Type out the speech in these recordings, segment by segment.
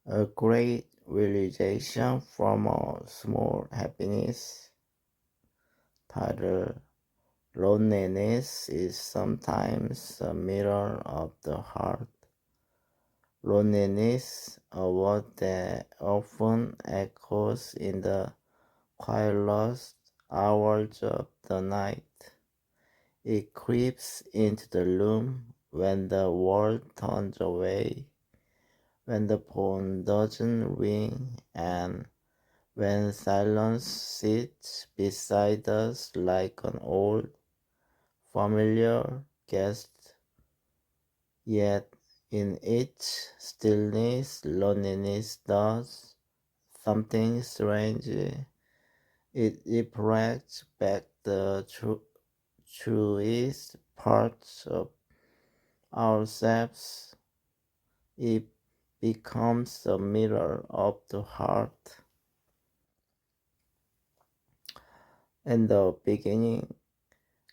A great realization from a small happiness. Title: Loneliness is sometimes a mirror of the heart. Loneliness, a word that often echoes in the quietest hours of the night. It creeps into the room when the world turns away, when the phone doesn't ring, and when silence sits beside us like an old, familiar guest. Yet in its stillness, loneliness does something strange. It reflects back the truest parts of ourselves. It becomes a mirror of the heart. In the beginning,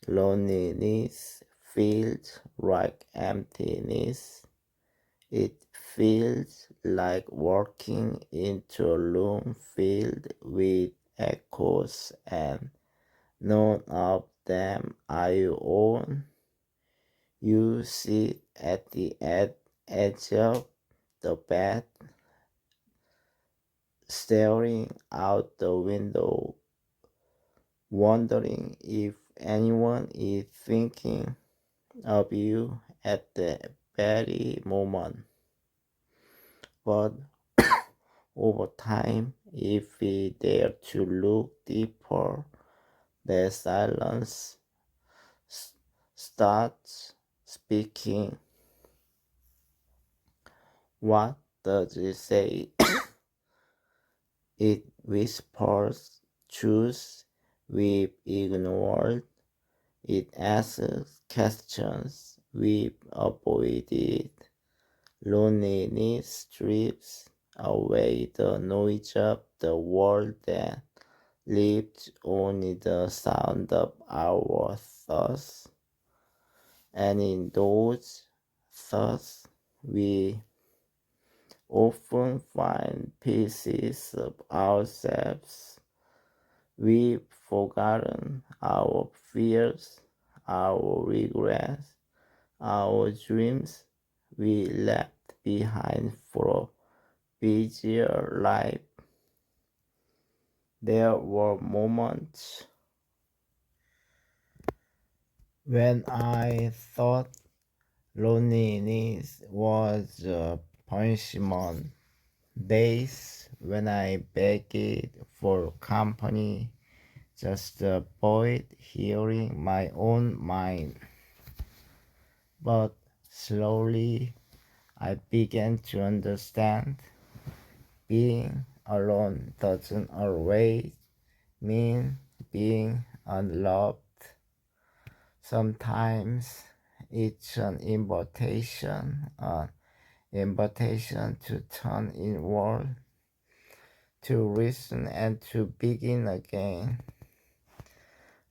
loneliness feels like emptiness. It feels like walking into a room filled with echoes and none of them are your own. You sit at the edge of the bed, staring out the window, wondering if anyone is thinking of you at the very moment. But over time, if we dare to look deeper, the silence starts speaking. What does it say? It whispers truths we've ignored. It asks questions we've avoided. Loneliness strips away the noise of the world that leaves only the sound of our thoughts. And in those thoughts, we often find pieces of ourselves. We've forgotten our fears, our regrets, our dreams we left behind for a busier life. There were moments when I thought loneliness was a punishment. Days when I begged for company just to avoid hearing my own mind. But slowly I began to understand being alone doesn't always mean being unloved. Sometimes it's an invitation to turn inward, to listen and to begin again.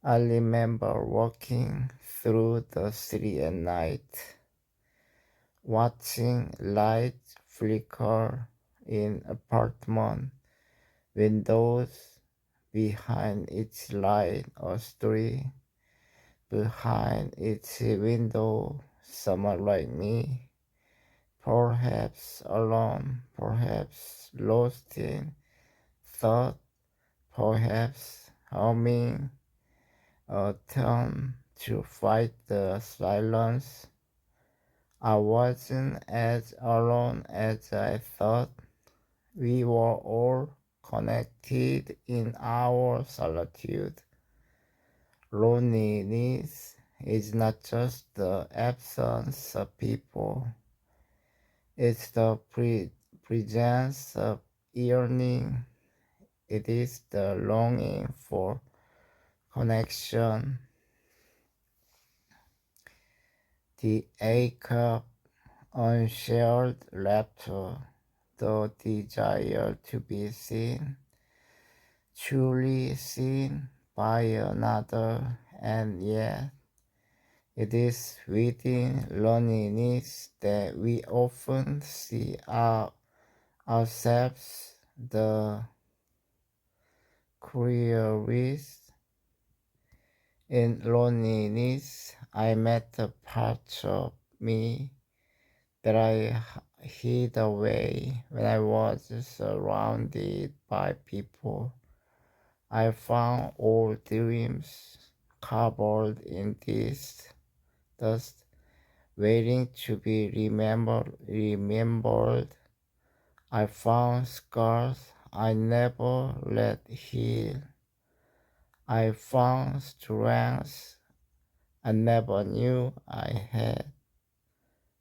I remember walking through the city at night, watching lights flicker in apartment windows. Behind each light, a story. Behind each window, someone like me, perhaps alone, perhaps lost in thought, perhaps humming a tune to fight the silence. I wasn't as alone as I thought. We were all connected in our solitude. Loneliness is not just the absence of people, it's the presence of yearning. It is the longing for connection, the ache of unshared laughter, the desire to be seen, truly seen by another, and yet it is within loneliness that we often see accepts the curious. In loneliness, I met the parts of me that I hid away when I was surrounded by people. I found old dreams covered in this dust, waiting to be remembered. I found scars I never let heal. I found strengths I never knew I had.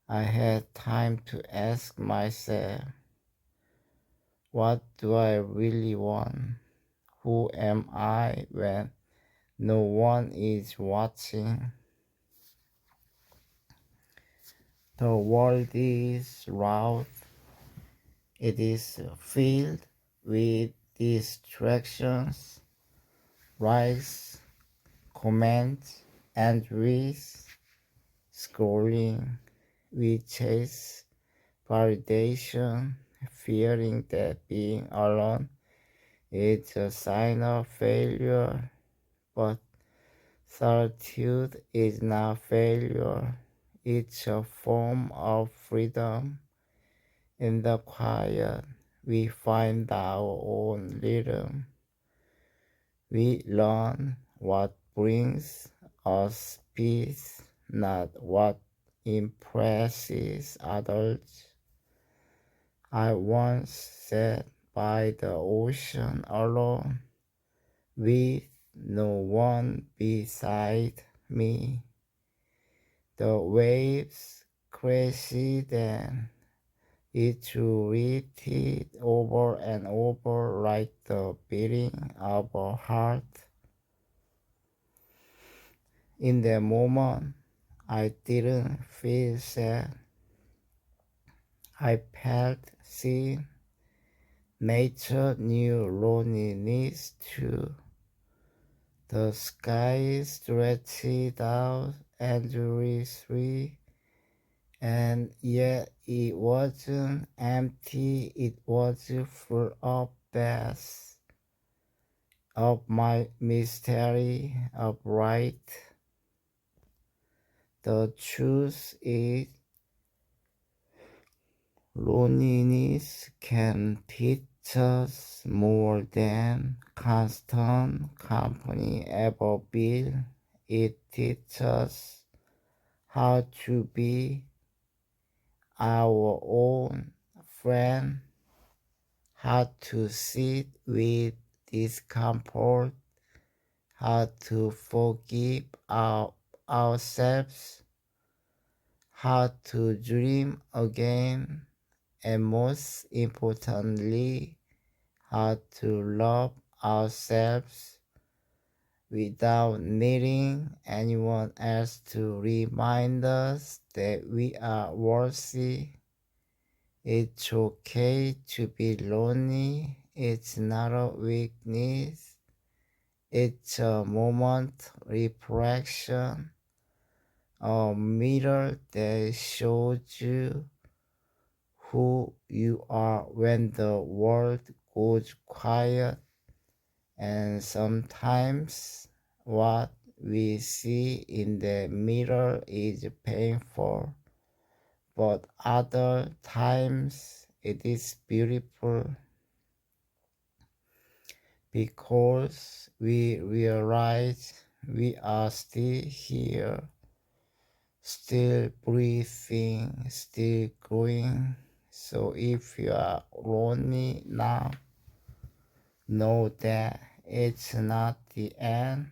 I had time to ask myself, what do I really want? Who am I when no one is watching? The world is loud. It is filled with distractions, likes, comments, and reads. Scrolling, we chase validation, fearing that being alone is a sign of failure. But solitude is not failure, it's a form of freedom. In the quiet, we find our own rhythm. We learn what brings us peace, not what impresses others. I once sat by the ocean alone, with no one beside me. The waves crashed and it repeated over and over like the beating of a heart. In that moment, I didn't feel sad. I felt seen. Nature knew loneliness too. The sky stretched out endlessly, and yet it wasn't empty, it was full of depths, of my mystery, of light. The truth is, loneliness can teach us more than constant company ever will. It teaches us how to be our own friend, how to sit with discomfort, how to forgive ourselves, how to dream again, and most importantly, how to love ourselves without needing anyone else to remind us that we are worthy. It's okay to be lonely. It's not a weakness. It's a moment reflection, a mirror that shows you who you are when the world goes quiet. And sometimes what we see in the mirror is painful, but other times it is beautiful because we realize we are still here, still breathing, still growing. So if you are lonely now, know that it's not the end,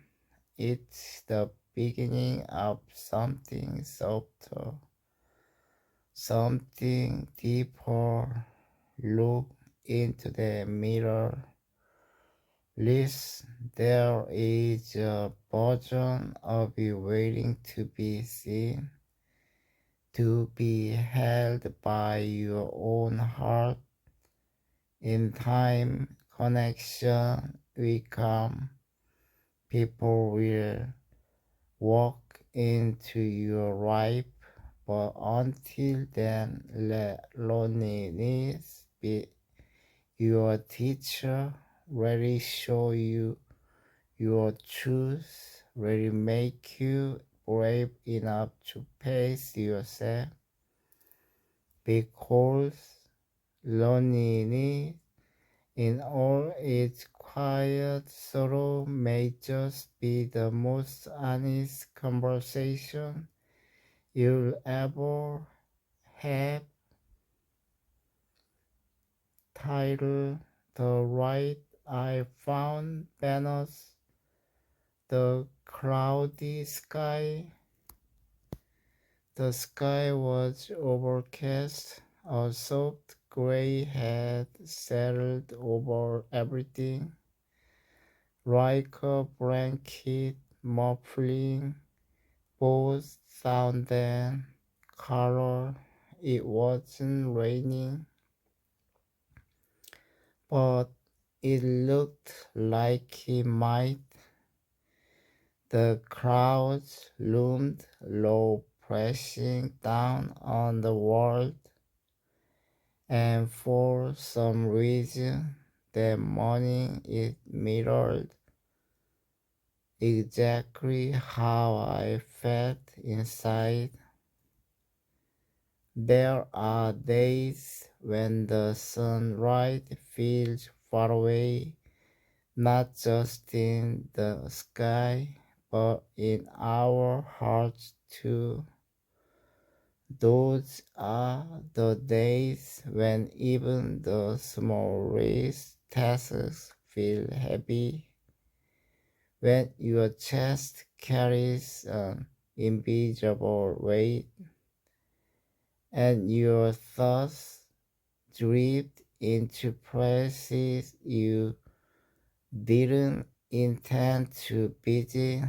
it's the beginning of something softer, something deeper. Look into the mirror. Listen, there is a version of you waiting to be seen, to be held by your own heart. In time, connection will come. People will walk into your life, but until then, let loneliness be your teacher, ready show you your truth, ready make you brave enough to face yourself, because loneliness in all its quiet sorrow may just be the most honest conversation you'll ever have. Title: The Right I Found Banners. The cloudy sky. The sky was overcast. A soft gray had settled over everything, like a blanket muffling both sound and color. It wasn't raining, but it looked like it might. The clouds loomed low, pressing down on the world, and for some reason that morning it mirrored exactly how I felt inside. There are days when the sunrise feels far away, not just in the sky, but in our hearts too. Those are the days when even the smallest tasks feel heavy, when your chest carries an invisible weight, and your thoughts drift into places you didn't intend to visit.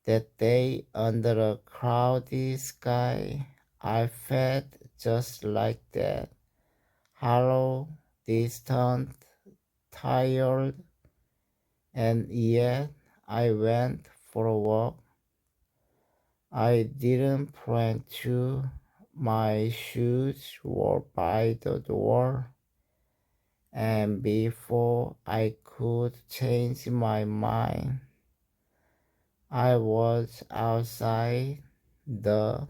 That day under a cloudy sky, I felt just like that, hollow, distant, tired, and yet I went for a walk. I didn't plan to. My shoes were by the door, and before I could change my mind, I was outside. The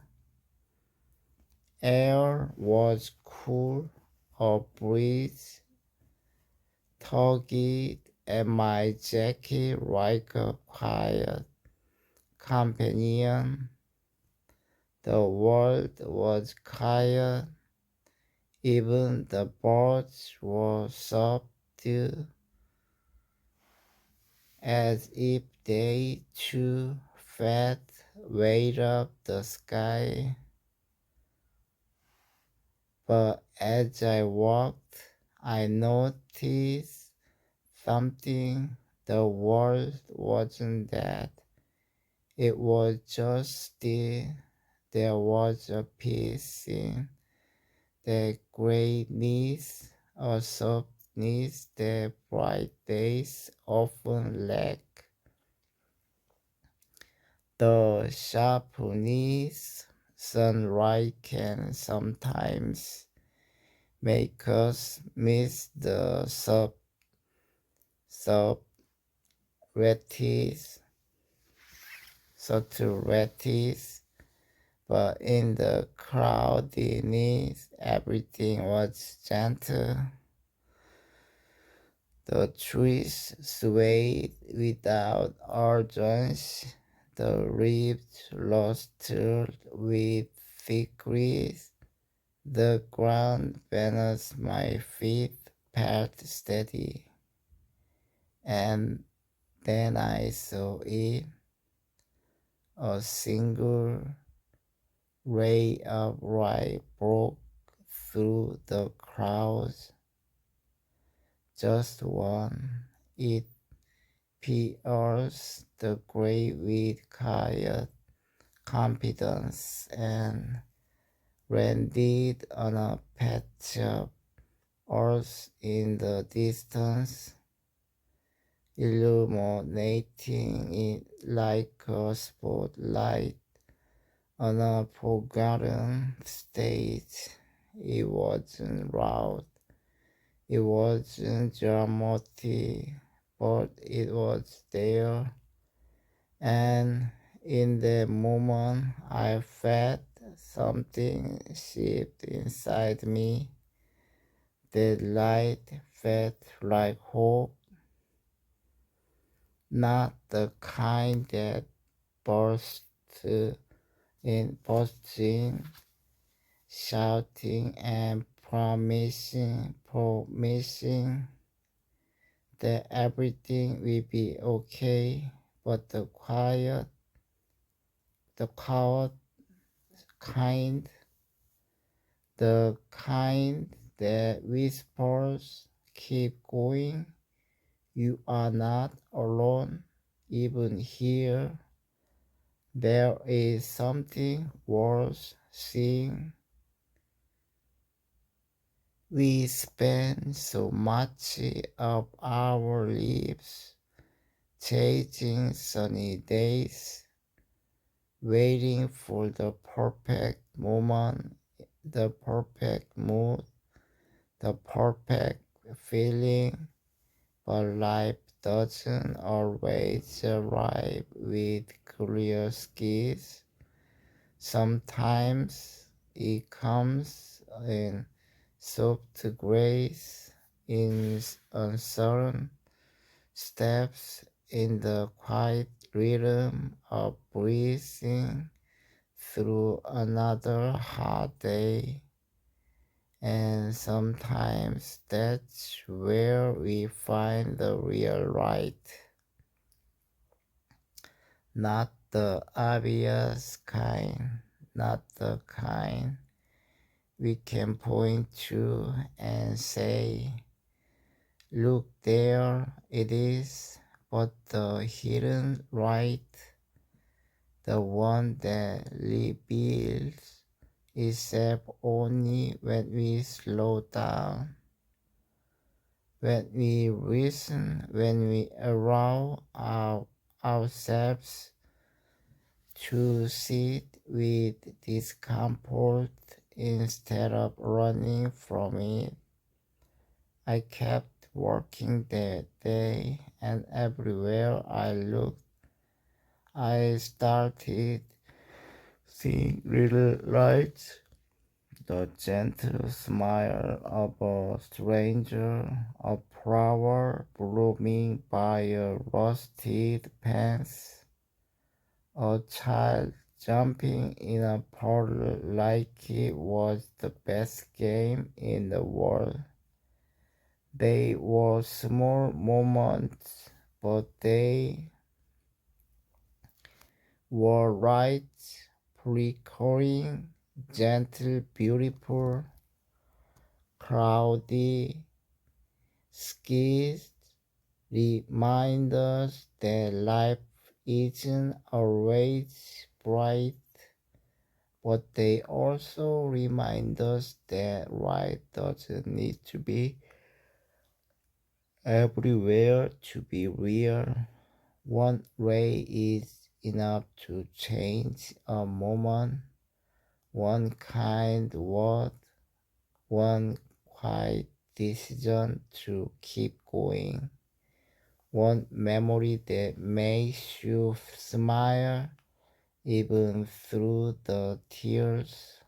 air was cool, a breeze tugged at my jacket like a quiet companion. The world was quiet, even the birds were subdued, as if they too felt weight of the sky. But as I walked, I noticed something. The world wasn't dead. It was just still. There was a peace in the greyness, a softness that bright days often lack. The sharpness sunlight can sometimes make us miss the subtleties, subtleties, but in the cloudiness, everything was gentle. The trees swayed without urgency. The leaves rustled with thick breeze. The ground beneath my feet felt steady, and then I saw it, a single ray of light broke through the clouds, just one. It pierced the gray with quiet confidence and landed on a patch of earth in the distance, illuminating it like a spotlight on a forgotten stage. It wasn't loud, It wasn't dramatic, but it was there. And in the moment, I felt something shift inside me. The light felt like hope, not the kind that burst bursts in, shouting and promising that everything will be okay, but the quiet kind, the kind that whispers, keep going, you are not alone, even here. There is something worth seeing. We spend so much of our lives chasing sunny days, waiting for the perfect moment, the perfect mood, the perfect feeling, but life doesn't always arrive with clear skies. Sometimes it comes in soft grace, in uncertain steps, in the quiet rhythm of breathing through another hard day. And sometimes that's where we find the real light, not the obvious kind, not the kind we can point to and say, look, there it is, but the hidden light, the one that reveals itself only when we slow down, when we listen, when we allow ourselves to sit with discomfort instead of running from it. I kept working that day, and everywhere I looked, I started seeing little lights. The gentle smile of a stranger, a flower blooming by a rusted fence, a child jumping in a puddle like it was the best game in the world. They were small moments, but they were right, flickering, gentle, beautiful, cloudy skies remind us that life isn't always bright, but they also remind us that light doesn't need to be everywhere to be real. One ray is enough to change a moment, one kind word, one quiet decision to keep going, one memory that makes you smile even through the tears.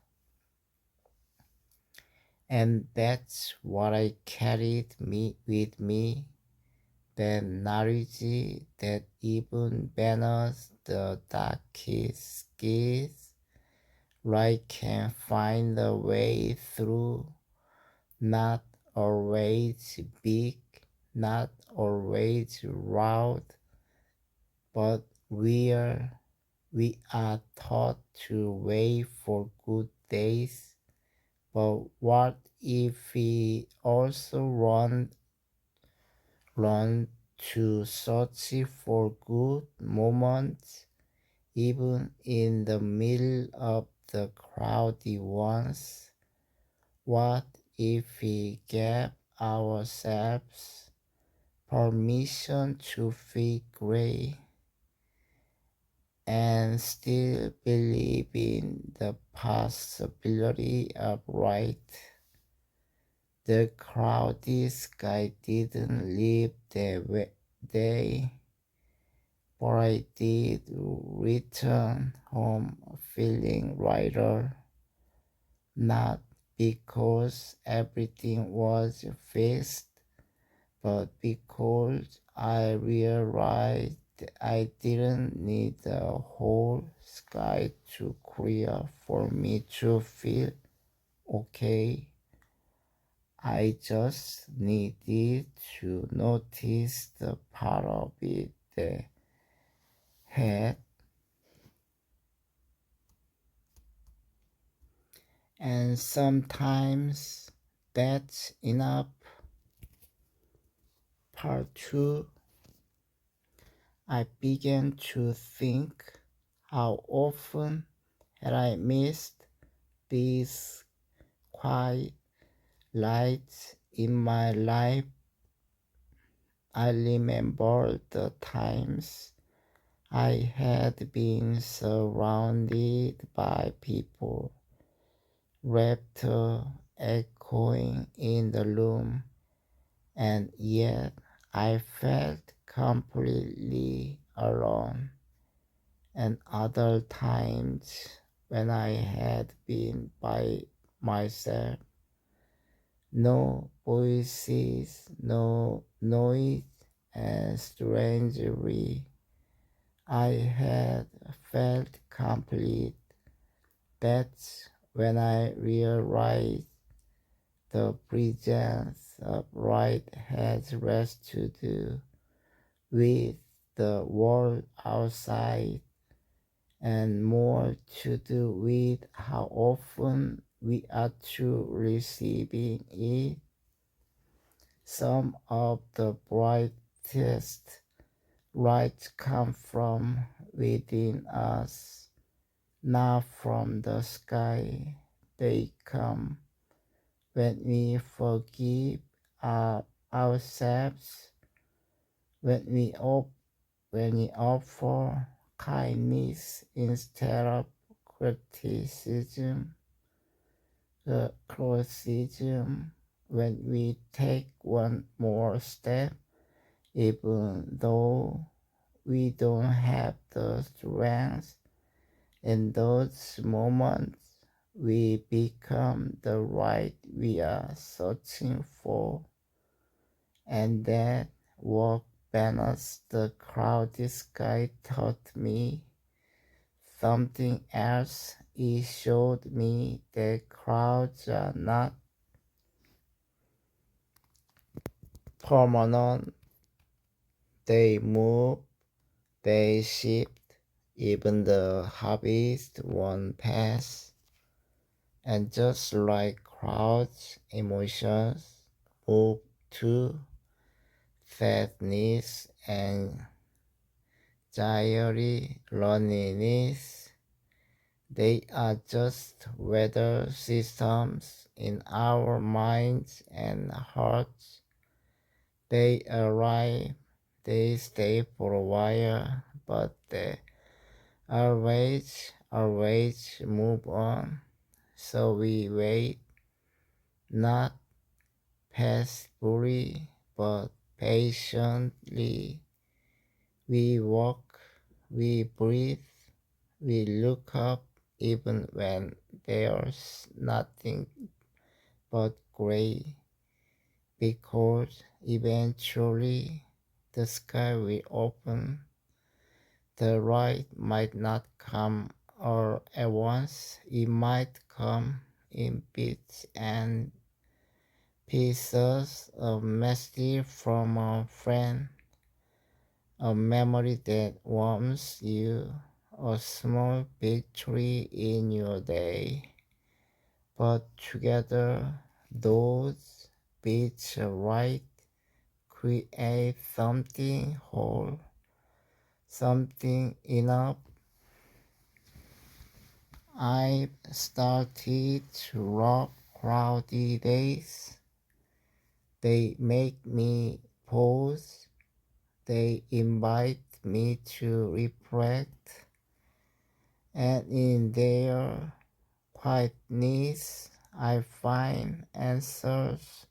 And that's what I carried with me, that knowledge that even beneath the darkest skies, light can find a way through, not always big, not always loud, but we are taught to wait for good days. But what if we also run to search for good moments, even in the middle of the crowded ones? What if we gave ourselves permission to feel gray and still believe in the possibility of light? The cloudy sky didn't leave that day, but I did return home feeling lighter, not because everything was fixed, but because I realized I didn't need the whole sky to clear for me to feel okay. I just needed to notice the part of it that had, and sometimes that's enough. Part 2, I began to think how often had I missed these quiet lights in my life. I remember the times I had been surrounded by people, laughter echoing in the room, and yet I felt completely alone. And other times when I had been by myself, no voices, no noise, and strangely, I had felt complete. That's when I realized the presence of light has less to do with the world outside and more to do with how often we are to receiving it. Some of the brightest lights come from within us, not from the sky. They come when we forgive ourselves, when when we offer kindness instead of criticism, when we take one more step, even though we don't have the strength. In those moments, we become the light we are searching for, and that walk beneath the cloudy sky taught me something else. It showed me that clouds are not permanent. They move, they shift, even the happiest one pass. And just like clouds, emotions move too. Sadness, anxiety, loneliness, they are just weather systems in our minds and hearts. They arrive, they stay for a while, but they always move on. So we wait, not passively, but patiently. We walk, we breathe, we look up even when there's nothing but gray, because eventually the sky will open. The light might not come all at once, it might come in bits and pieces, a message from a friend, a memory that warms you, a small victory in your day. But together, those bits of light create something whole, something enough. I started to love cloudy days. They make me pause. They invite me to reflect. And in their quietness, I find answers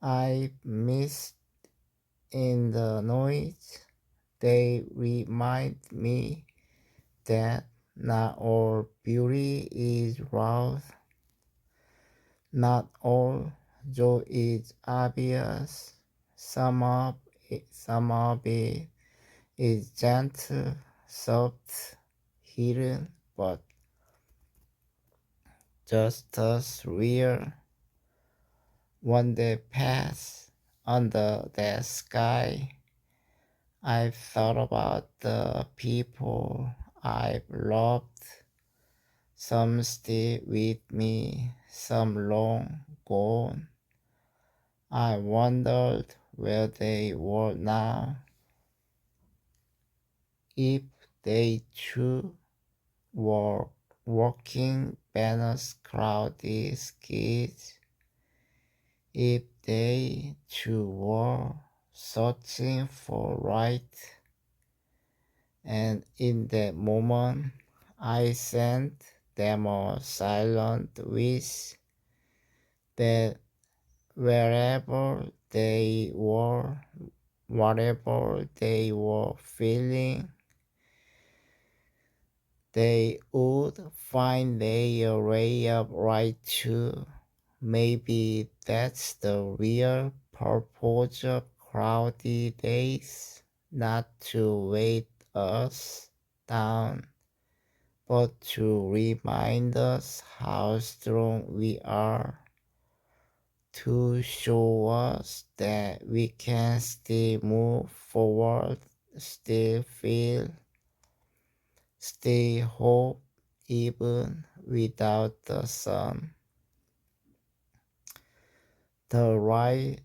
I miss in the noise. They remind me that not all beauty is loud, not all joy is obvious. Some of it is gentle, soft, hidden, but just as real. One day passed under that sky. I thought about the people I've loved, some still with me, some long gone. I wondered where they were now, if they too were walking beneath cloudy skies, if they too were searching for light. And in that moment, I sent them a silent wish that wherever they were, whatever they were feeling, they would find their way of right too. Maybe that's the real purpose of cloudy days, not to weight us down, but to remind us how strong we are, to show us that we can still move forward, still feel, still hope, even without the sun. The light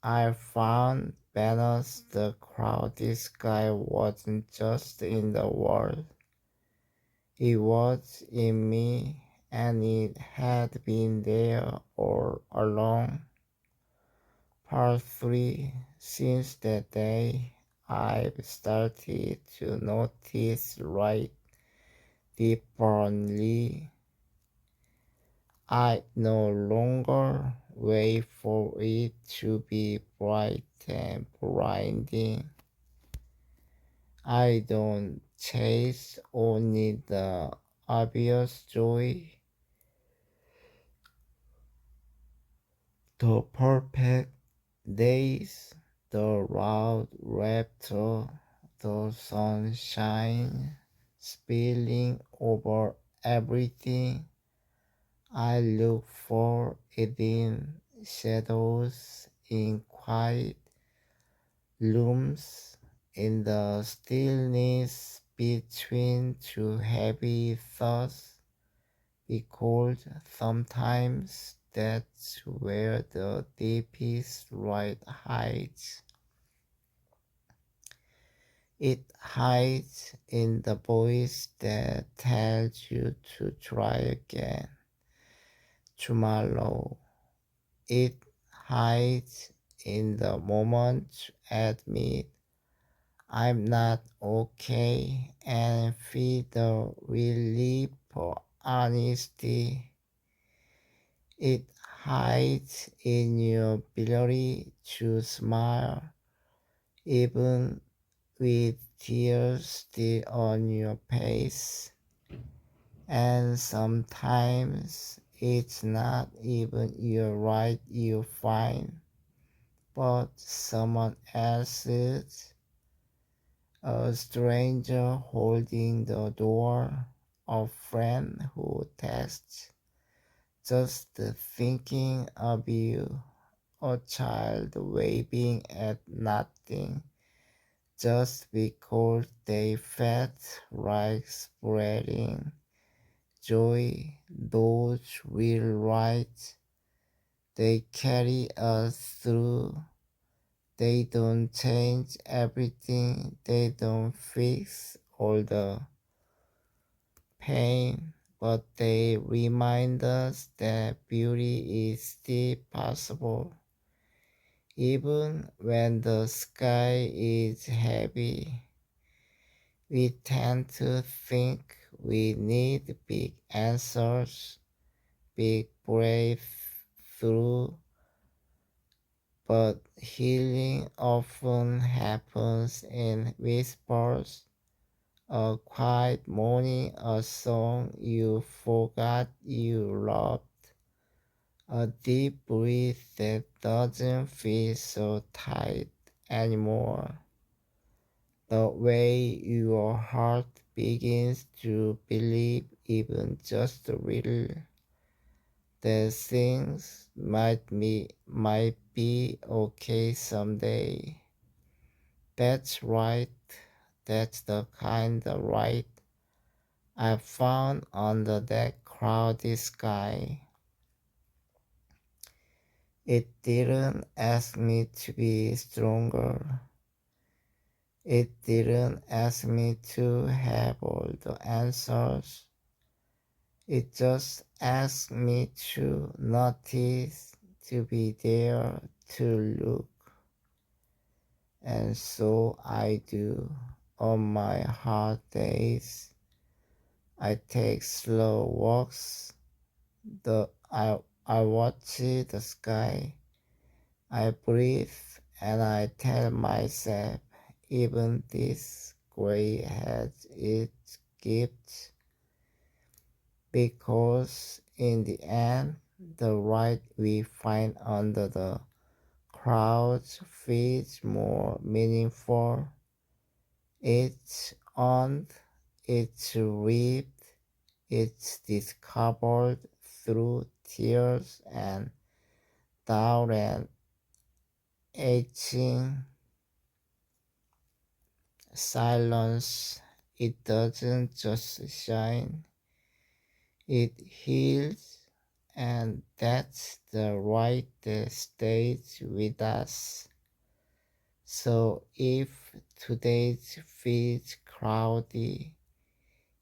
I found beneath the cloudy sky wasn't just in the world, it was in me, and it had been there all along. Part 3. Since that day, I've started to notice light differently. I no longer wait for it to be bright and blinding. I don't chase only the obvious joy, the perfect days, the loud laughter, the sunshine spilling over everything. I look for it in shadows, in quiet rooms, in the stillness between two heavy thoughts, because sometimes that's where the deepest light hides. It hides in the voice that tells you to try again tomorrow. It hides in the moment admit I'm not okay and feel the relief for honesty. It hides in your ability to smile even with tears still on your face. And sometimes it's not even your right you find, but someone else's, a stranger holding the door, a friend who texts, just thinking of you, a child waving at nothing, just because they felt like spreading joy. Those real rights, they carry us through. They don't change everything, they don't fix all the pain, but they remind us that beauty is still possible, even when the sky is heavy. We tend to think we need big answers, big breakthrough, but healing often happens in whispers. A quiet morning, a song you forgot you loved, a deep breath that doesn't feel so tight anymore. The way your heart begins to believe even just a little that things might be okay someday. That's right. That's the kind of right I found under that cloudy sky. It didn't ask me to be stronger. It didn't ask me to have all the answers. It just asked me to notice, to be there, to look. And so I do. On my hard days, I take slow walks. I watch the sky. I breathe and I tell myself even this gray has its gifts, because in the end the light we find under the clouds feels more meaningful. It's earned, it's reaped, it's discovered through tears and doubt and aching silence. It doesn't just shine, it heals, and that's the right that stays with us. So if today feels cloudy,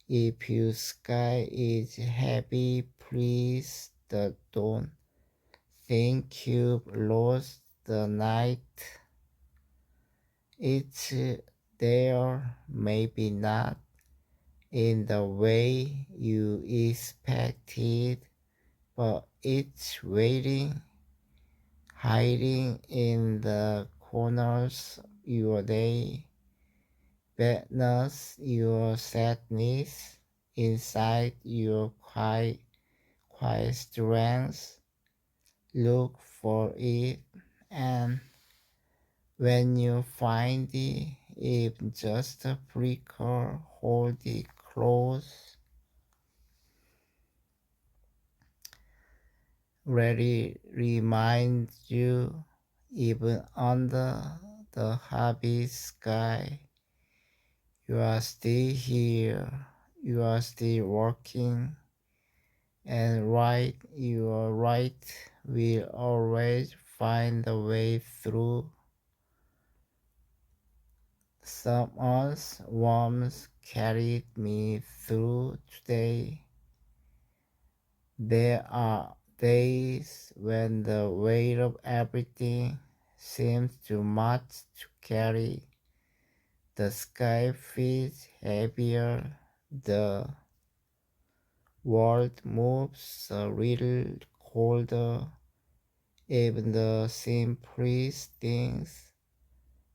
if your sky is heavy, please don't think you've lost the night. It's there, maybe not in the way you expected, but it's waiting, hiding in the corners of your day, beneath your sadness, inside your quiet strength. Look for it, and when you find it, even just a flicker, hold it close, ready remind you, even under the heavy sky, you are still here, you are still working, and right, you are right, will always find a way through. Someone's warmth carried me through today. There are days when the weight of everything seems too much to carry. The sky feels heavier, the world moves a little colder, even the simplest things.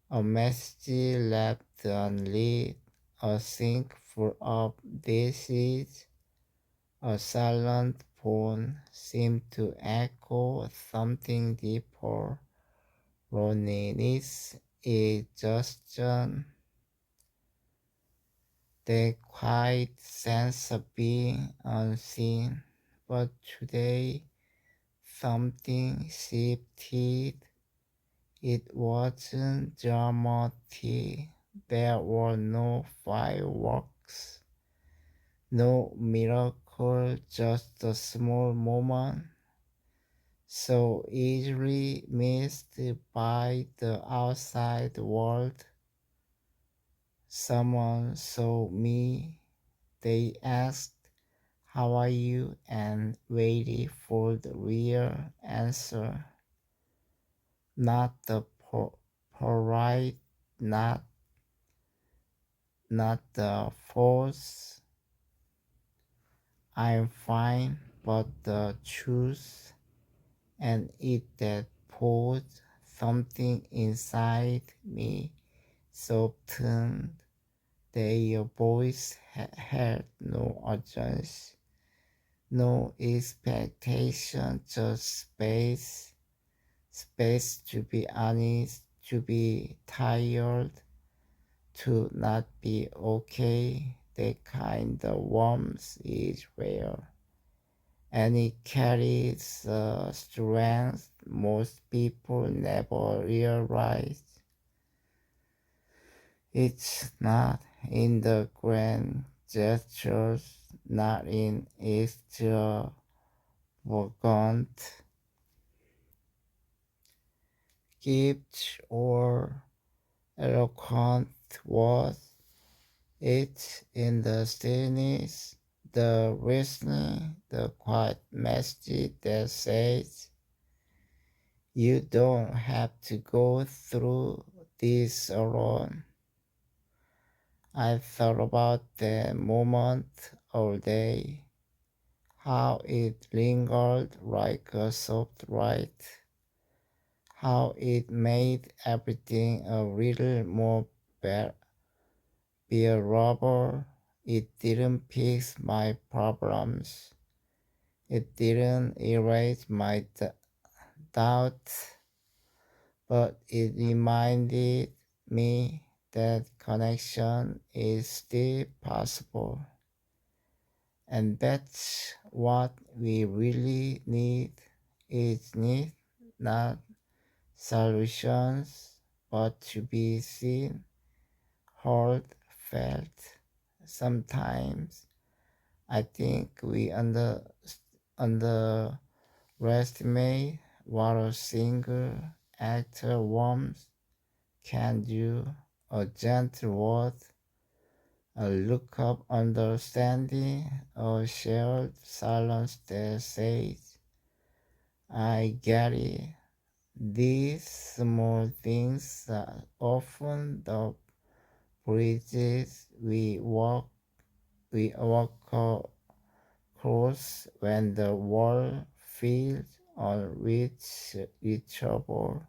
A message left unread, a sink full of dishes, a silent phone seemed to echo something deeper. Loneliness, exhaustion, the quiet sense of being unseen. But today something shifted. It wasn't dramatic. There were no fireworks, no miracle, just a small moment so easily missed by the outside world. Someone saw me, they asked, "How are you?" and waited for the real answer. Not the polite, not, not the false, "I'm fine," but the truth. And it that pause something inside me softened. Their voice had no urgency, no expectation, just space. Space to be honest, to be tired, to not be okay. That kind of warmth is rare, and it carries strength most people never realize. It's not in the grand gestures, not in extravagant gifts or eloquent words. It's in the stillness, the listening, the quiet message that says, you don't have to go through this alone. I thought about the moment all day, how it lingered like a soft light, how it made everything a little more bearable. It didn't fix my problems. It didn't erase my doubts, but it reminded me that connection is still possible. And that's what we really need, is need not solutions, but to be seen, heard, felt. Sometimes I think we underestimate what a single act of warmth can do. A gentle word, a look of understanding, a shared silence that says, I get it. These small things are often the bridges we walk across when the world feels unreachable.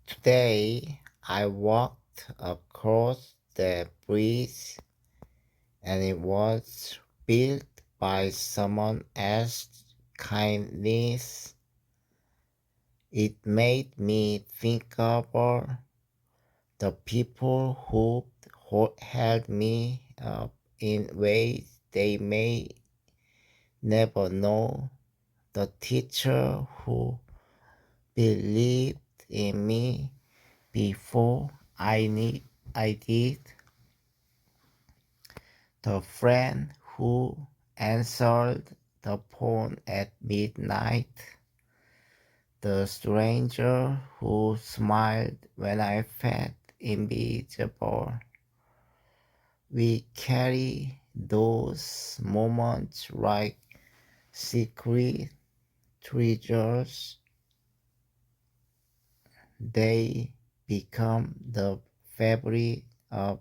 Today I walked across the bridge and it was built by someone else's kindness. It made me think about the people who held me up in ways they may never know, the teacher who believed in me before I did, the friend who answered the phone at midnight, the stranger who smiled when I felt invisible. We carry those moments like secret treasures. They become the fabric of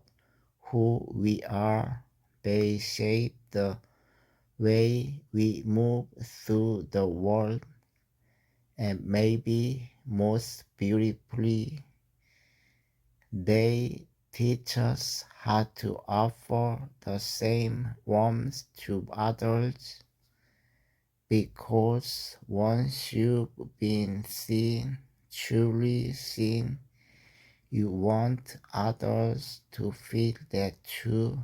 who we are. They shape the way we move through the world, and maybe most beautifully, they teach us how to offer the same warmth to others, because once you've been seen, truly seen, you want others to feel that too.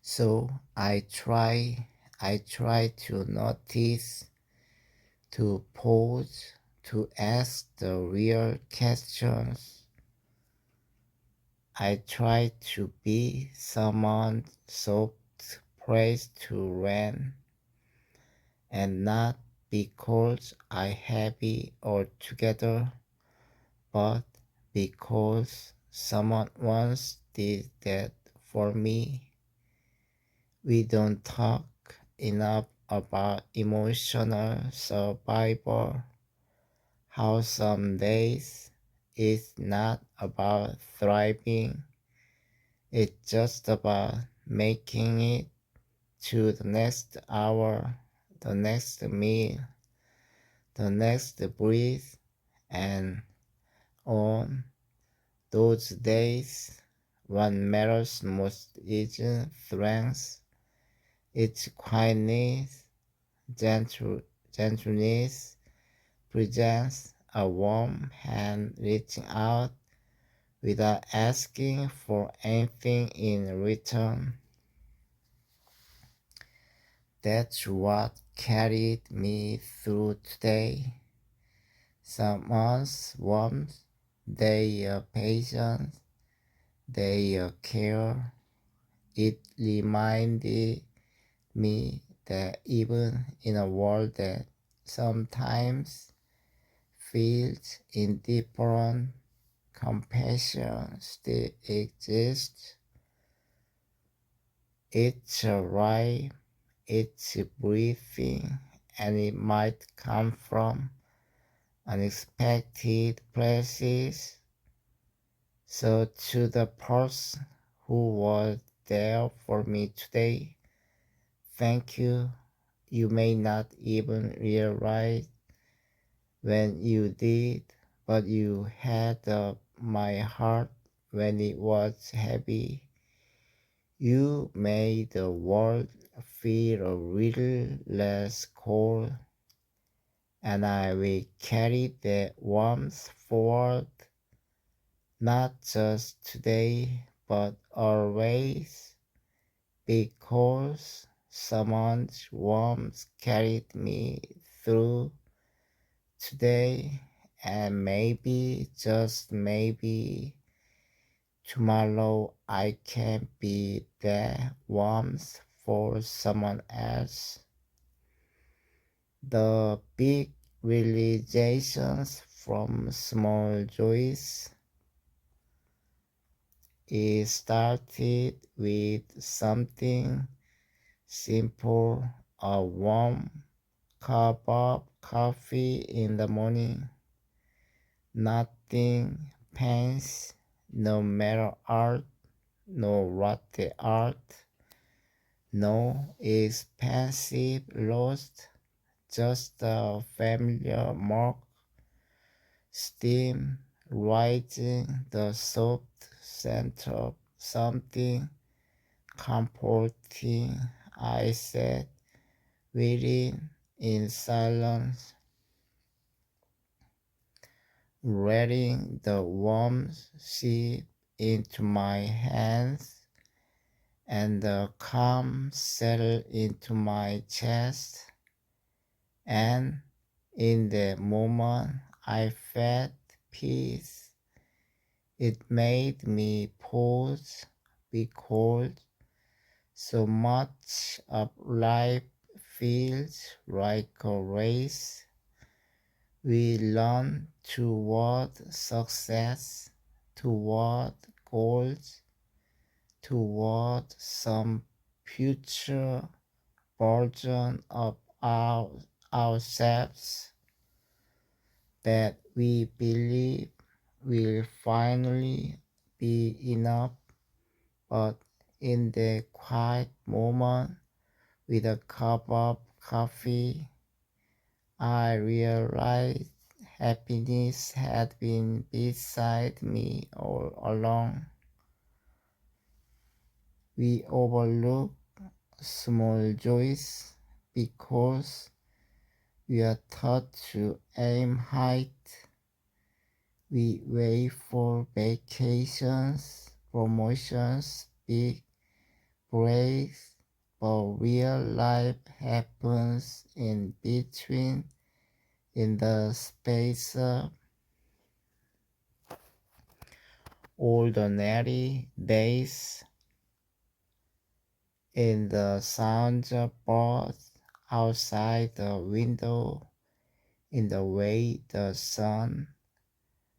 So I try to notice, to pause, to ask the real questions. I try to be someone soft praise to rain, and not because I happy altogether, but because someone once did that for me. We don't talk enough about emotional survival, how some days it's not about thriving, it's just about making it to the next hour, the next meal, the next breath, and on those days, what matters most is strength, its quietness, gentleness, presence, a warm hand reaching out without asking for anything in return. That's what carried me through today. Someone's warmth, their patience, their care. It reminded me that even in a world that sometimes feels indifferent, compassion still exists. It's alive, it's breathing, and it might come from unexpected places. So to the person who was there for me today, thank you. You may not even realize when you did, but you had my heart when it was heavy. You made the world feel a little less cold, and I will carry that warmth forward, not just today, but always, because someone's warmth carried me through today, and maybe, just maybe, tomorrow I can be that warmth for someone else. The big realizations from small joys. It started with something simple, a warm cup of coffee in the morning. Nothing fancy, no matter art, no latte art, no expensive roast, just a familiar mug, steam rising, the soft scent of something comforting. I sat waiting in silence, letting the warmth seep into my hands and the calm settle into my chest. And in the moment I felt peace. It made me pause because so much of life feels like a race. We run toward success, toward goals, toward some future version of ourselves that we believe will finally be enough. But in the quiet moment with a cup of coffee, I realized happiness had been beside me all along. We overlook small joys because we are taught to aim high. We wait for vacations, promotions, big breaks, but real life happens in between, in the space of ordinary days, in the sounds of birds outside the window, in the way the sun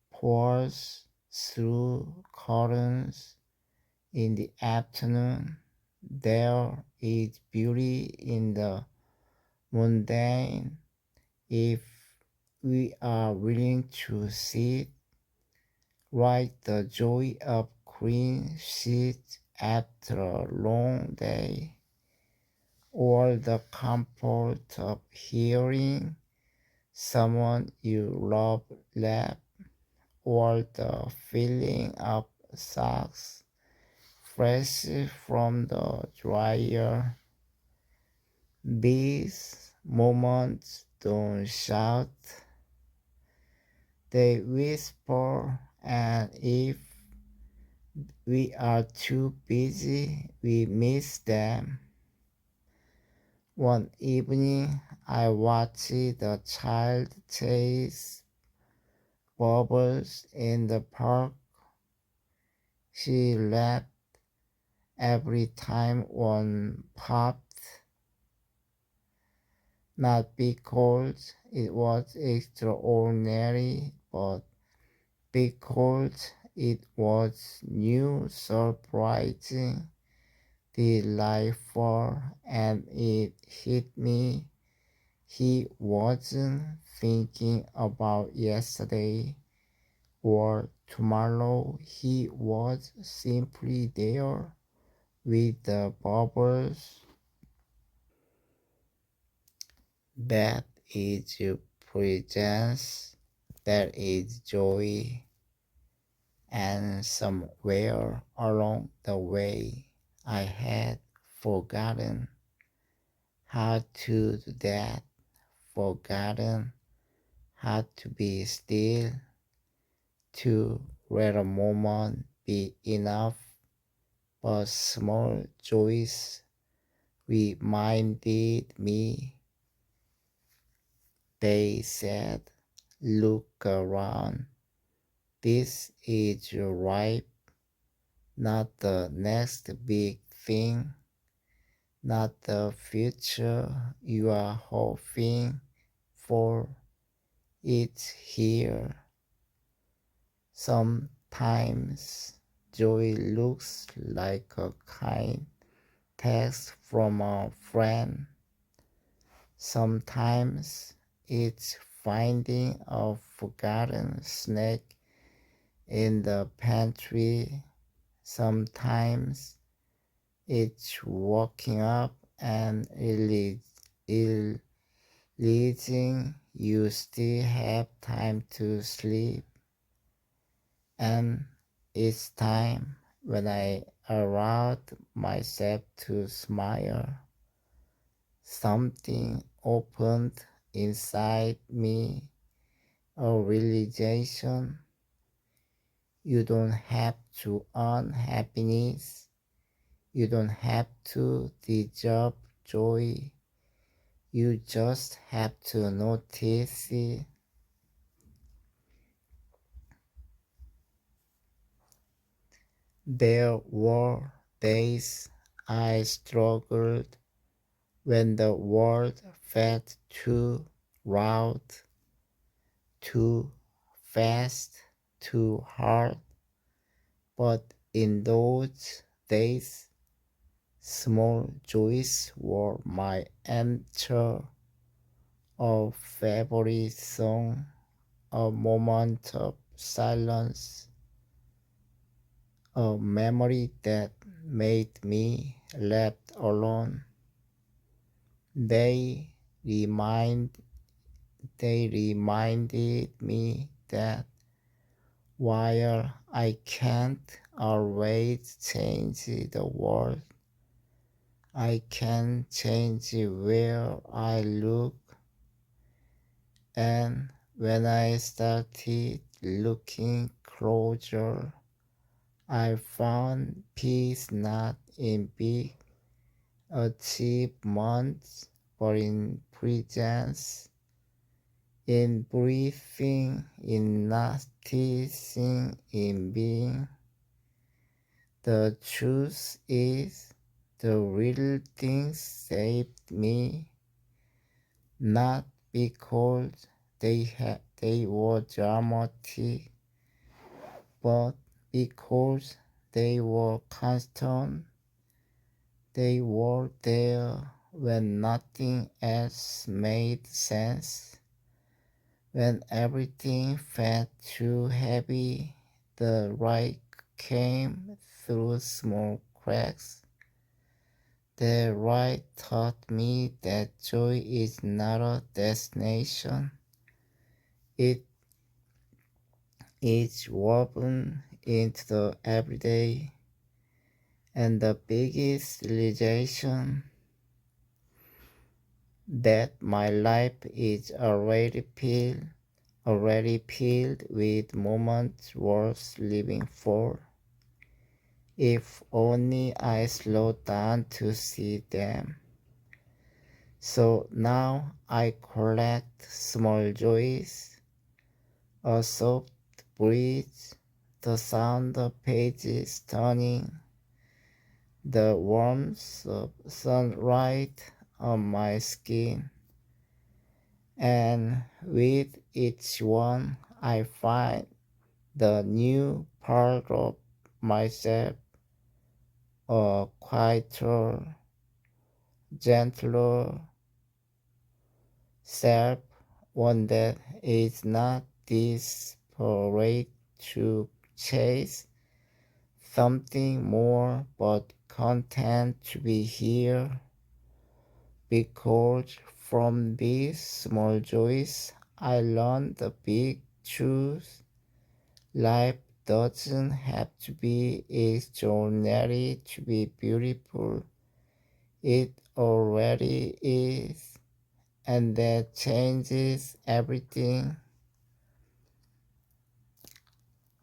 pours through curtains in the afternoon. There is beauty in the mundane if we are willing to see it, like the joy of clean sheets after a long day, or the comfort of hearing someone you love laugh, or the feeling of socks fresh from the dryer. These moments don't shout, they whisper, and if we are too busy, we miss them. One evening, I watched the child chase bubbles in the park. She laughed every time one popped, not because it was extraordinary, but because it was new, surprising, delightful, and it hit me. He wasn't thinking about yesterday or tomorrow. He was simply there with the bubbles. That is presence, that is joy, and somewhere along the way I had forgotten how to do that, forgotten how to be still, to let a moment be enough. But small joys reminded me. They said, look around. This is your life, not the next big thing, not the future you are hoping for. It's here. Sometimes joy looks like a kind text from a friend. Sometimes it's finding a forgotten snack in the pantry. Sometimes it's waking up and realizing you still have time to sleep. And it's time when I allowed myself to smile. Something opened inside me, a realization. You don't have to earn happiness. You don't have to deserve joy. You just have to notice it. There were days I struggled when the world felt too loud, too fast, too hard. But in those days, small joys were my answer. A favorite song, a moment of silence, a memory that made me left alone. They remind they reminded me that while I can't always change the world, I can change where I look. And when I started looking closer, I found peace not in big achievements, but in presence, in breathing, in noticing, in being. The truth is, the little things saved me, not because they were dramatic, but because they were constant. They were there when nothing else made sense, when everything felt too heavy. The light came through small cracks. That ride taught me that joy is not a destination. It is woven into the everyday. And the biggest realization that my life is already filled with moments worth living for. If only I slowed down to see them. So now I collect small joys, a soft breeze, the sound of pages turning, the warmth of sunlight on my skin, and with each one I find the new part of myself, a quieter, gentler self, one that is not desperate to chase something more but content to be here, because from these small joys I learned the big truth. Life doesn't have to be extraordinary to be beautiful. It already is, and that changes everything.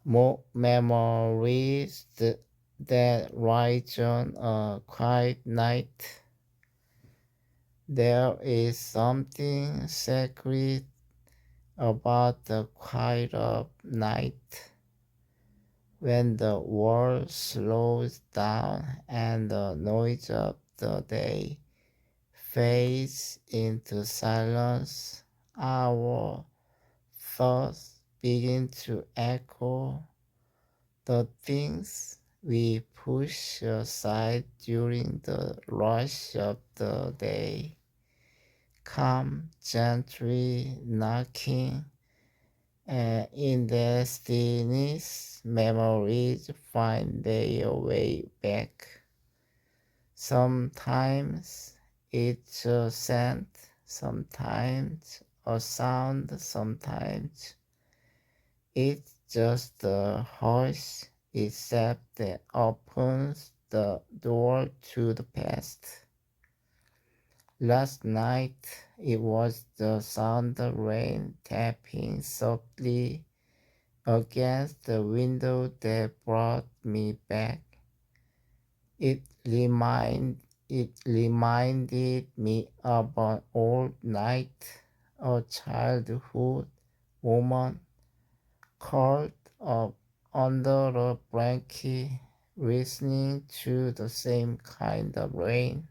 More memories that rise on a quiet night. There is something sacred about the quiet of night, when the world slows down and the noise of the day fades into silence. Our thoughts begin to echo the things we push aside during the rush of the day, come gently knocking in destinies. Memories find their way back. Sometimes it's a scent, sometimes a sound, sometimes it's just the hush itself that opens the door to the past. Last night it was the sound of rain tapping softly against the window that brought me back. It reminded me of an old night, a childhood moment curled up under a blanket, listening to the same kind of rain,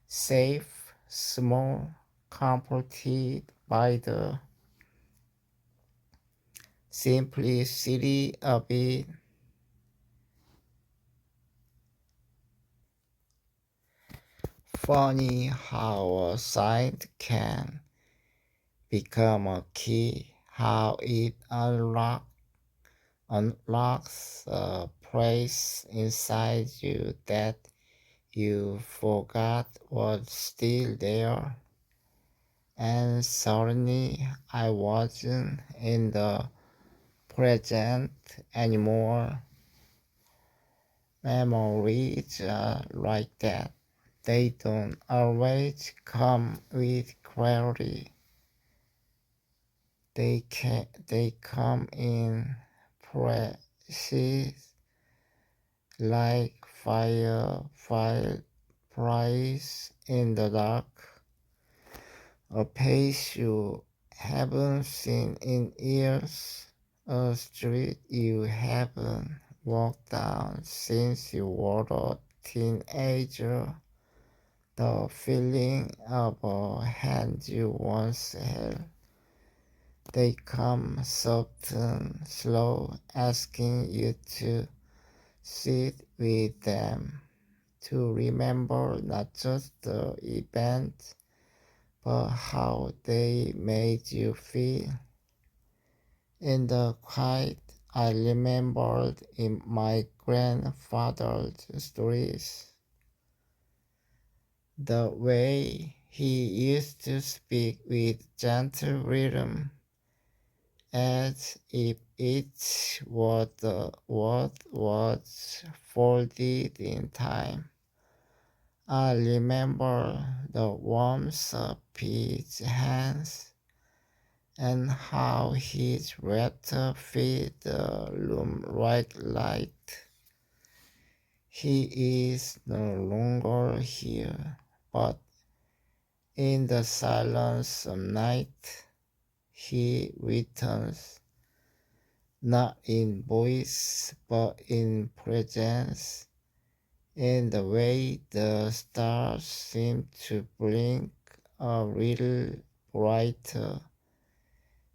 safe, small, comforted by the simplicity of it. Funny how a sight can become a key, how it unlocks a place inside you that you forgot was still there. And suddenly I wasn't in the present anymore. Memories are like that. They don't always come with clarity. They come in places like fireplace in the dark, a place you haven't seen in years, a street you haven't walked down since you were a teenager, the feeling of a hand you once held. They come soft and slow, asking you to sit with them, to remember not just the event, but how they made you feel. In the quiet, I remembered in my grandfather's stories. The way he used to speak with gentle rhythm, as if each word was folded in time. I remember the warmth of his hands and how his laughter filled the room like light. He is no longer here, but in the silence of night he returns, not in voice but in presence, in the way the stars seem to blink a little brighter,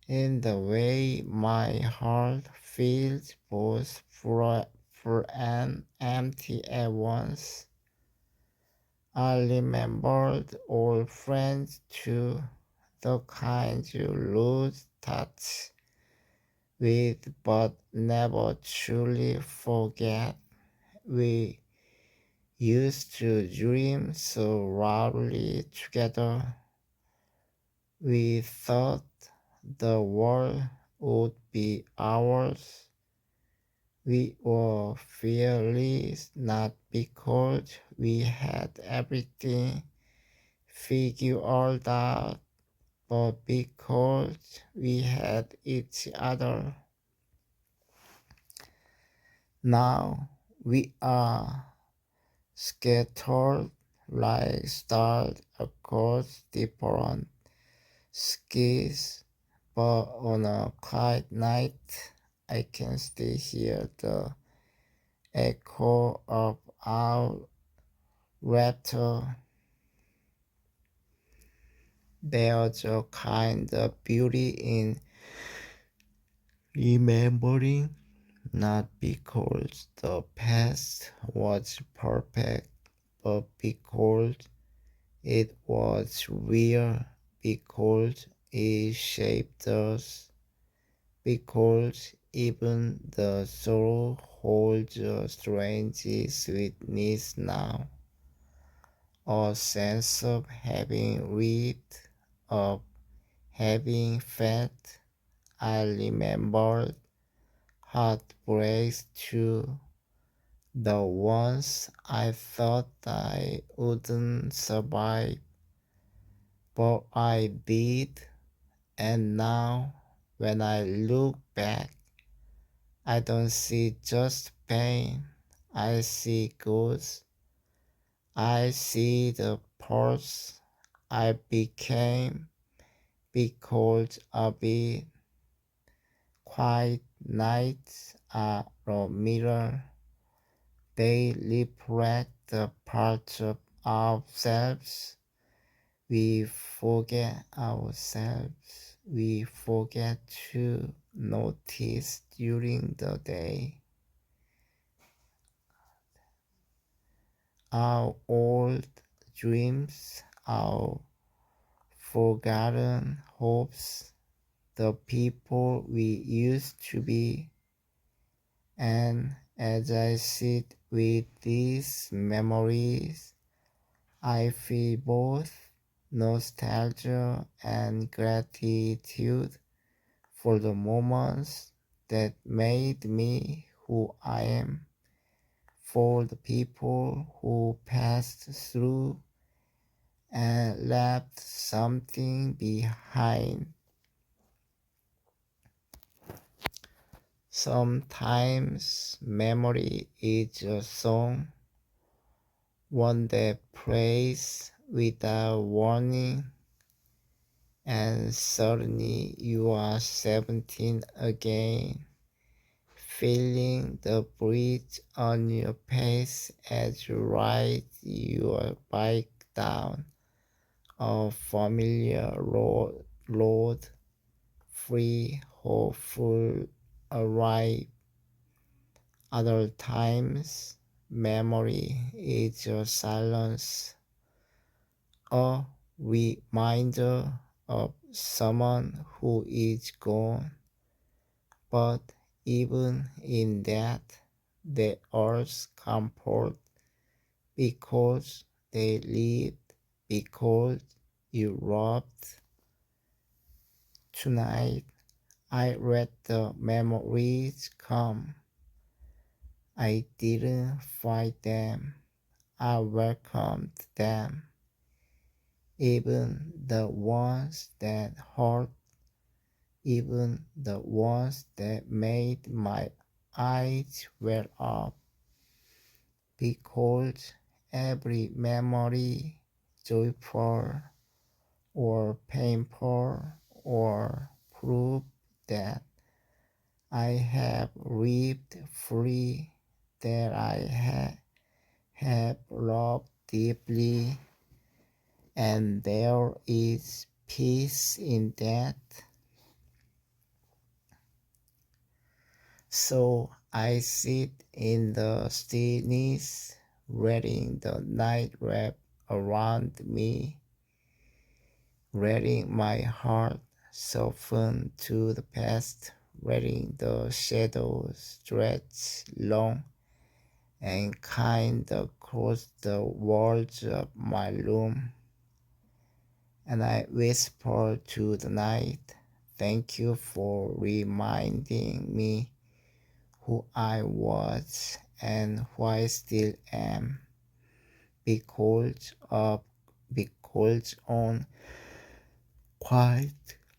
in the way my heart feels both full and empty at once. I remembered old friends too, the kind you lose touch with but never truly forget. We used to dream so loudly together. We thought the world would be ours. We were fearless not because we had everything figured out, but because we had each other. Now we are scattered like stars across different skies, but on a quiet night I can still hear the echo of our laughter. There's a kind of beauty in remembering, not because the past was perfect, but because it was real, because it shaped us, because even the sorrow holds a strange sweetness now, a sense of having lived, of having felt. I remembered heartbreaks too, the ones I thought I wouldn't survive, but I did, and now when I look back, I don't see just pain, I see ghosts. I see the parts I became because of it. Quiet nights are a mirror. They reflect the parts of ourselves we forget ourselves. We forget to notice during the day. Our old dreams, our forgotten hopes, the people we used to be. And as I sit with these memories, I feel both nostalgia and gratitude for the moments that made me who I am, for the people who passed through and left something behind. Sometimes memory is a song, one that plays without warning, and suddenly you are 17 again, feeling the breeze on your face as you ride your bike down a familiar road, free, hopeful, arrive. Other times, memory is your silence, a reminder of someone who is gone. But even in that, the earth's comfort, because they lived, because you robbed. Tonight I let the memories come. I didn't fight them, I welcomed them. Even the ones that hurt, even the ones that made my eyes well up, because every memory, joyful or painful, or proof that I have lived free, that I have loved deeply, and there is peace in that. So I sit in the stillness, letting the night wrap around me, letting my heart soften to the past, letting the shadows stretch long and kind across the walls of my room. And I whisper to the night, thank you for reminding me who I was and who I still am, because of because on quiet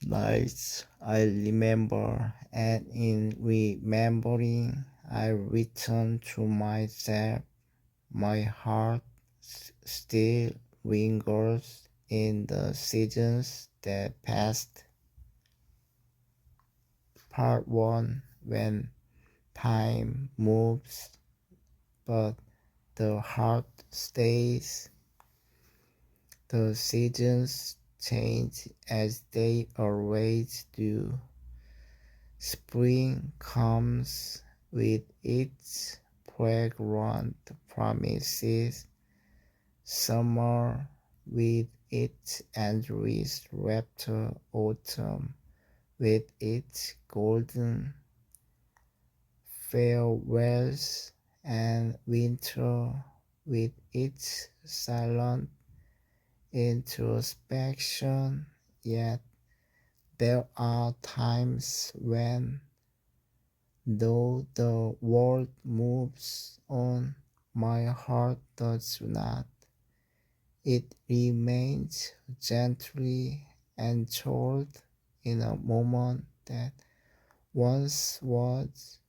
nights I remember, and in remembering I return to myself. My heart still lingers in the seasons that passed. Part 1. When time moves but the heart stays. The seasons change as they always do. Spring comes with its fragrant promises, summer with its endless rapture, autumn with its golden farewells, and winter with its silent introspection. Yet there are times when, though the world moves on, my heart does not. It remains gently enthroned in a moment that once was,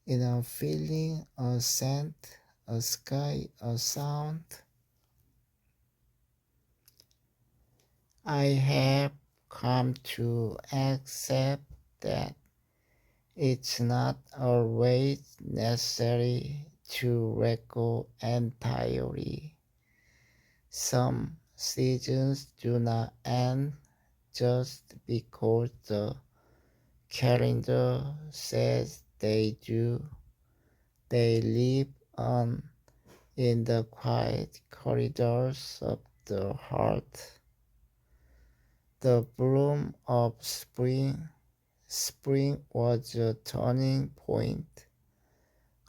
in a feeling, a scent, a sky, a sound. I have come to accept that it's not always necessary to let go entirely. Some seasons do not end just because the calendar says they do. They live on in the quiet corridors of the heart. The bloom of spring. Spring was a turning point,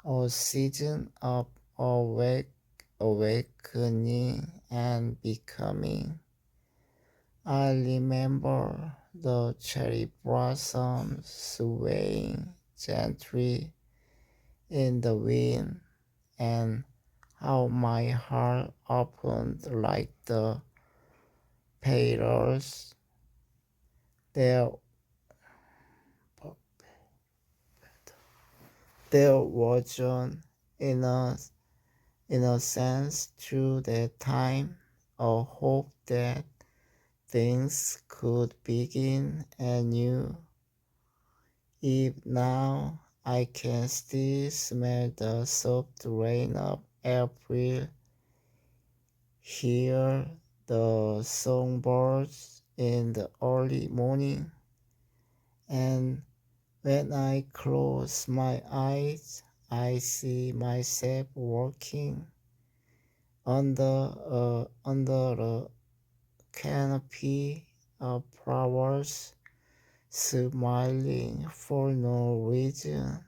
a season of awakening and becoming. I remember the cherry blossoms swaying gently in the wind, and how my heart opened like the petals. There, there was an inner, innocence through that time, a hope that things could begin anew. If now I can still smell the soft rain of April, hear the songbirds in the early morning, and when I close my eyes, I see myself walking under a canopy of flowers, smiling for no reason,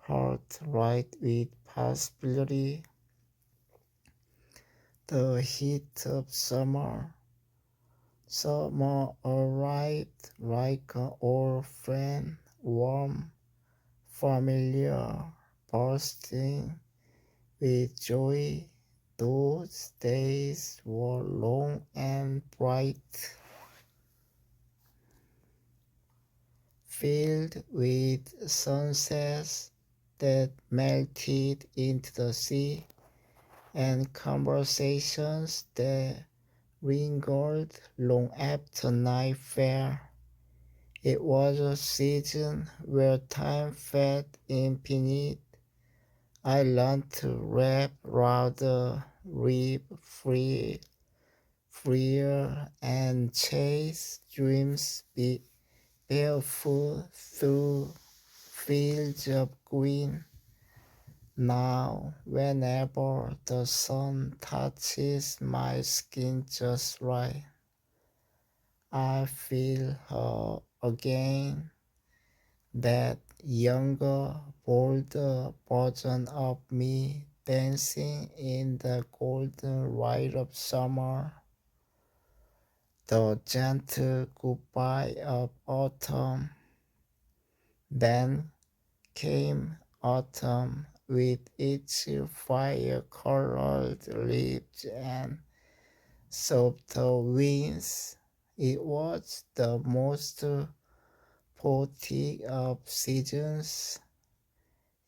heart right with possibility. The heat of summer arrived like an old friend, warm, familiar, bursting with joy. Those days were long and bright, filled with sunsets that melted into the sea and conversations that lingered long after night fell. It was a season where time felt infinite. I learned to rap rather, live freer, and chase dreams barefoot through fields of green. Now, whenever the sun touches my skin just right, I feel her again, that younger, bolder version of me dancing in the golden light of summer, the gentle goodbye of autumn. Then came autumn with its fire-colored leaves and softer winds. It was the most poetic of seasons.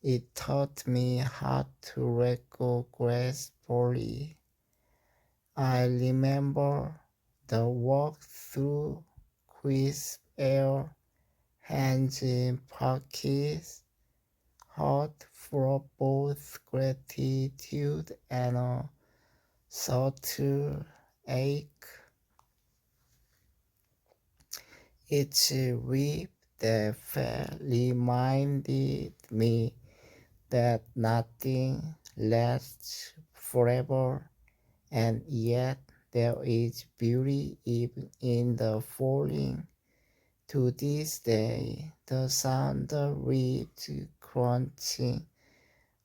It taught me how to let go gracefully. I remember the walk through crisp air, hands in pockets, heart full of both gratitude and a subtle ache. Each whip that fell reminded me that nothing lasts forever, and yet there is beauty even in the falling. To this day, the sound of leaves crunching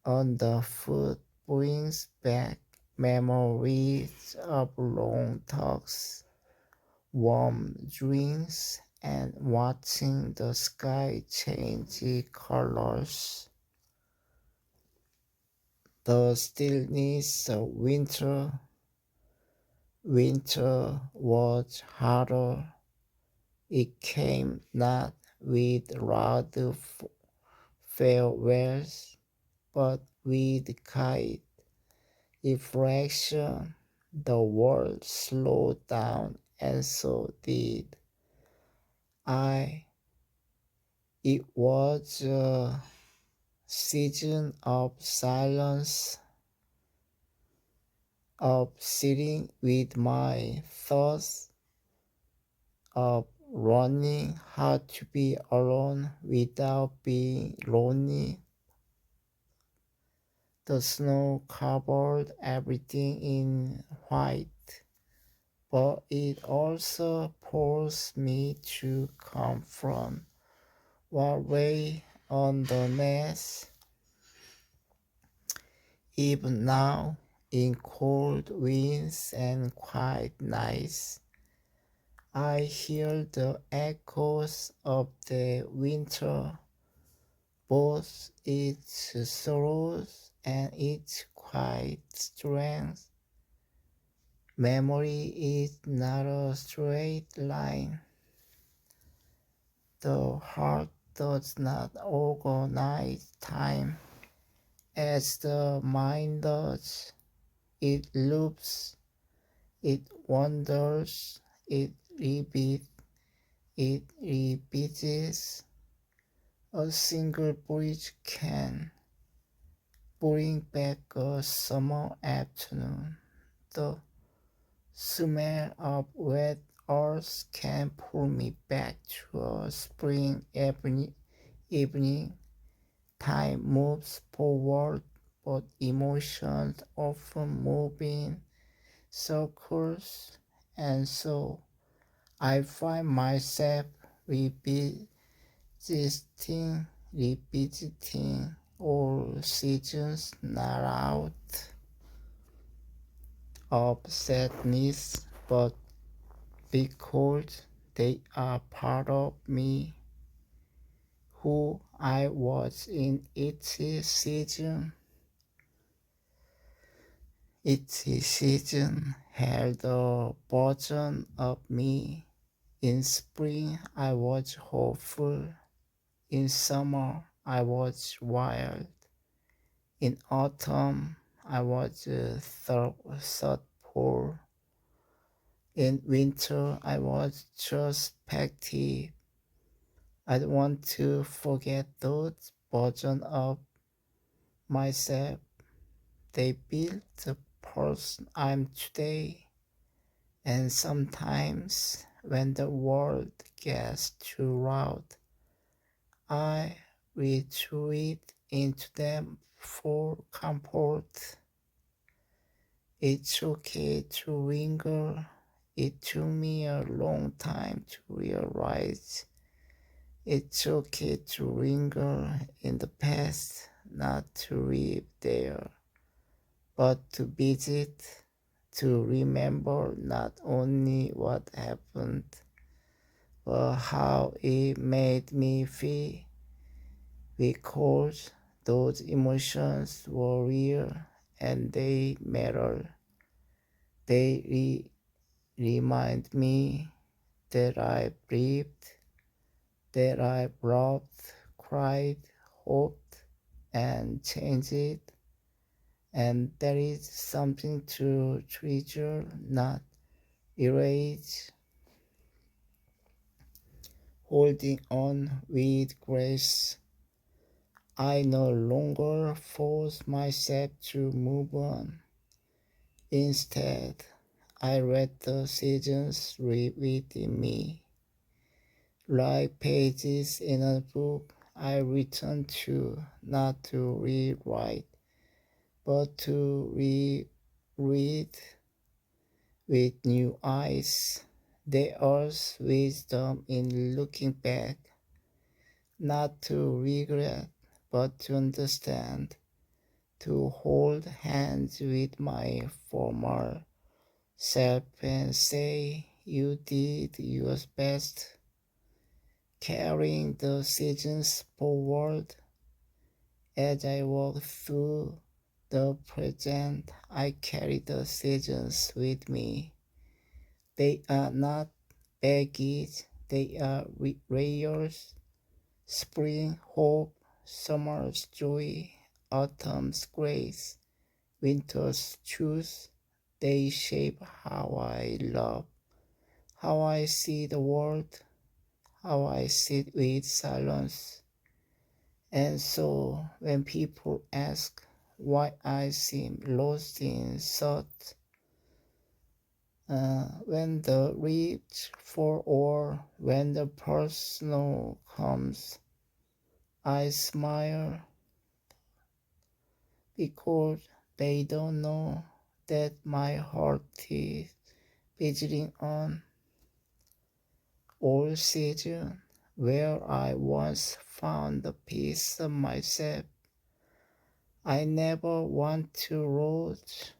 underfoot brings back memories of long talks, warm drinks, and watching the sky change colors. The stillness of winter was harder. It came not with loud farewells, but with quiet reflection. The world slowed down, and so did I. It was a season of silence, of sitting with my thoughts, of learning how to be alone without being lonely. The snow covered everything in white, but it also forced me to confront what lay underneath. Even now, in cold winds and quiet nights, I hear the echoes of the winter, both its sorrows and its quiet strength. Memory is not a straight line. The heart does not organize time as the mind does. It loops, it wanders, it repeats. A single bridge can bring back a summer afternoon. The smell of wet earth can pull me back to a spring evening. Time moves forward, but emotions often move in circles, and so I find myself revisiting all seasons not out of sadness, but because they are part of me, who I was in each season. Each season held a version of me. In spring, I was hopeful. In summer, I was wild. In autumn, I was thoughtful. In winter, I was introspective. I don't want to forget those versions of myself. They built the person I'm today. And sometimes, when the world gets too loud, I retreat into them for comfort. It's okay to linger. It took me a long time to realize it's okay to linger in the past, not to live there, but to visit, to remember not only what happened, but how it made me feel, because those emotions were real and they matter. They remind me that I breathed, that I loved, cried, hoped, and changed. And there is something to treasure, not erase, holding on with grace. I no longer force myself to move on. Instead, I let the seasons live within me. Like pages in a book I return to, not to rewrite, but to reread with new eyes. There's wisdom in looking back, not to regret, but to understand, to hold hands with my former self and say, "You did your best," carrying the seasons forward. As I walk through the present, I carry the seasons with me. They are not baggage, they are layers. Spring hope, summer's joy, autumn's grace, winter's truth. They shape how I love, how I see the world, how I sit with silence. And so when people ask why I seem lost in thought, when the reach for or when the personal comes, I smile because they don't know that my heart is beating on all season, where I once found the peace of myself. I never want to lose.